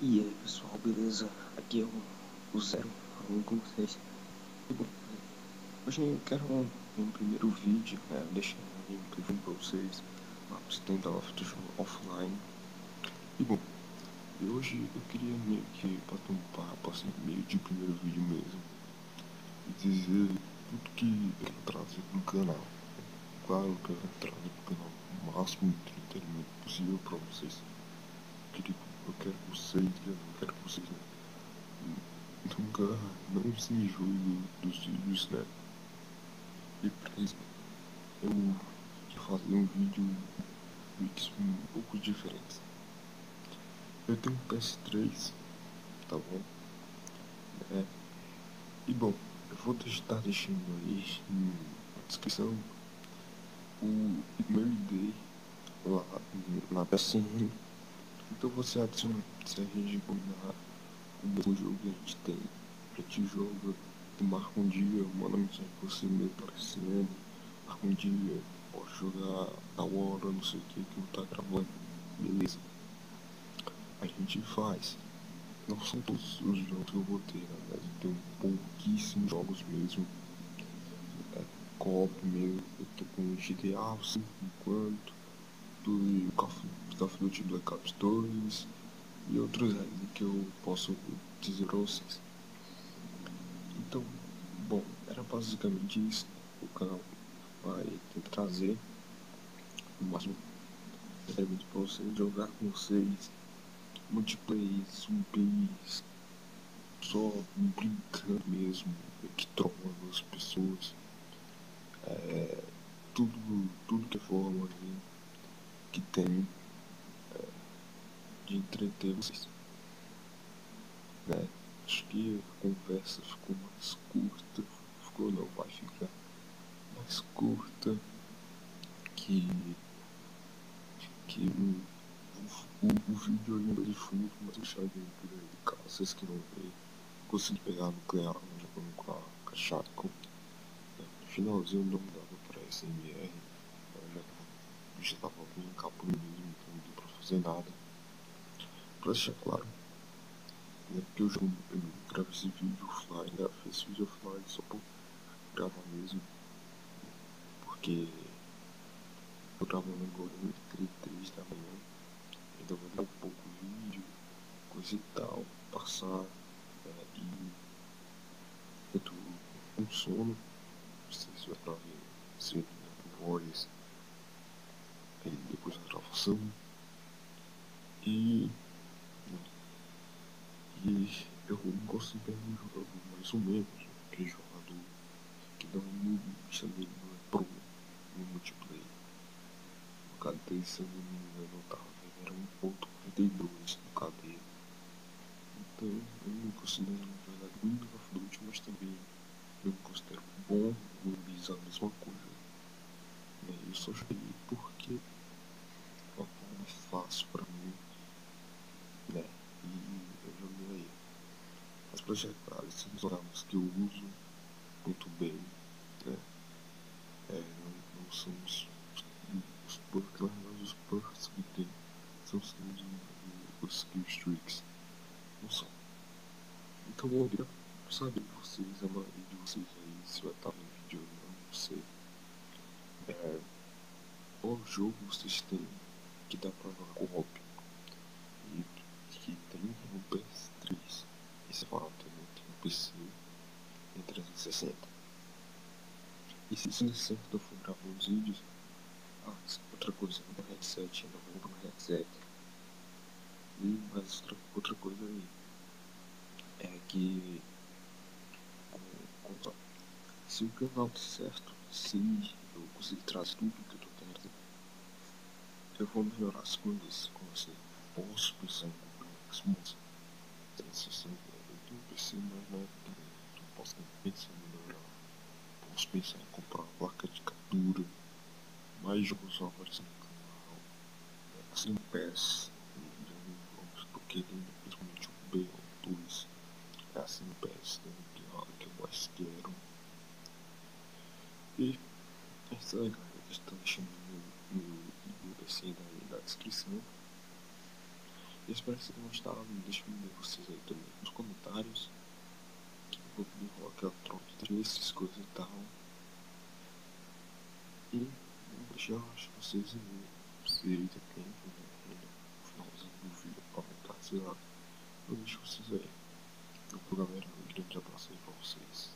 E aí pessoal, beleza? Aqui é o Zero, falando com vocês. E bom, hoje eu quero um primeiro vídeo, né, deixar um gameplay pra vocês, lá pro Standoff offline. E bom, e hoje eu queria meio que bater um papo, assim, meio de primeiro vídeo mesmo, e dizer tudo que eu quero trazer pro canal. Claro que eu quero trazer pro canal o máximo de entretenimento possível pra vocês. Eu quero que vocês, nunca não se enjoe dos vídeos, né? E pra isso eu queria fazer um vídeo um pouco diferente. Eu tenho um PS3, tá bom? É, e bom, eu vou estar deixando aí na descrição o meu ID lá na PSN. Então você adiciona, se a gente combinar o mesmo jogo que a gente tem, a gente joga, tu marca um dia, manda mensagem pra você mesmo aparecendo, marca um dia, pode jogar a hora, não sei o que não tá gravando, beleza. A gente faz. Não são todos os jogos que eu vou ter, né? Mas eu tenho pouquíssimos jogos mesmo. Co-op mesmo, eu tô com GTA 5 enquanto, do Call of Duty Black Ops 2 e outros aí que eu posso dizer pra vocês. Então, bom, era basicamente isso. O canal vai tentar trazer o máximo de pra vocês, jogar com vocês, multiplayer, zumbis, só brincando mesmo, que trolando as pessoas, tudo que é forma que tem de entreter vocês, né? Acho que a conversa ficou mais curta, ficou não, vai ficar mais curta que, que o vídeo ainda de fundo, mas deixar ele por aí, caso vocês que não veem, consegui pegar no nuclear, jogando com a Shatco. No finalzinho não dava pra SMR, já tava bem capulho mesmo, então não deu pra fazer nada. Pra deixar claro, né, porque eu gravo esse vídeo offline, gravo esse vídeo offline só pra gravar mesmo, porque eu gravando agora entre 3 da manhã, ainda vou dar um pouco de vídeo, coisa e tal, passar, e eu tô com sono, não sei se vai pra ver se voz aí depois da gravação, e eu gosto bem de jogador mais ou menos, aquele jogador que não também não é pro no multiplayer. No KD, se eu não me engano, eu tava vendo, era 1.42 no KD. Então eu não considero um jogador muito of Duty, mas também eu considero bom o Ibis a mesma coisa. Eu só joguei porque é uma forma fácil pra mim, né? E eu joguei aí. As projetadas são os armas que eu uso muito bem, né? Não são os perks, mas os perks que tem são os skill streaks, não são. Então eu queria saber de vocês, a maioria de vocês aí, se vai estar no vídeo ou não sei. Qual jogo vocês têm que dá pra jogar co-op e que tem no PS3? Esse fala também tem no PC e 360. E se 360 eu for gravar uns vídeos, outra coisa, no headset, eu não vou no headset. E mais outra coisa aí é que se o canal der certo, se eu conseguir trazer tudo que eu tô querendo, eu vou melhorar as coisas com você. Posso pensar em comprar um Xbox 360, eu tenho um PC, mas não é que eu posso pensar em melhorar. Posso pensar em comprar uma placa de captura, mais jogos novos no canal, assim PES, jogos que eu querendo, principalmente o BO2, é assim PES, né, que eu mais quero. E é isso aí, galera. Estou deixando meu PC aí na descrição. Eu espero que vocês tenham gostado. Deixem vocês aí também nos comentários. Que um pouco de rock eletrônico, essas coisas e tal. E vou deixar vocês aí. Se aí tem tempo, né? No finalzinho do vídeo pra aumentar, sei lá. Eu deixo vocês aí. Então, galera, um grande abraço aí pra vocês.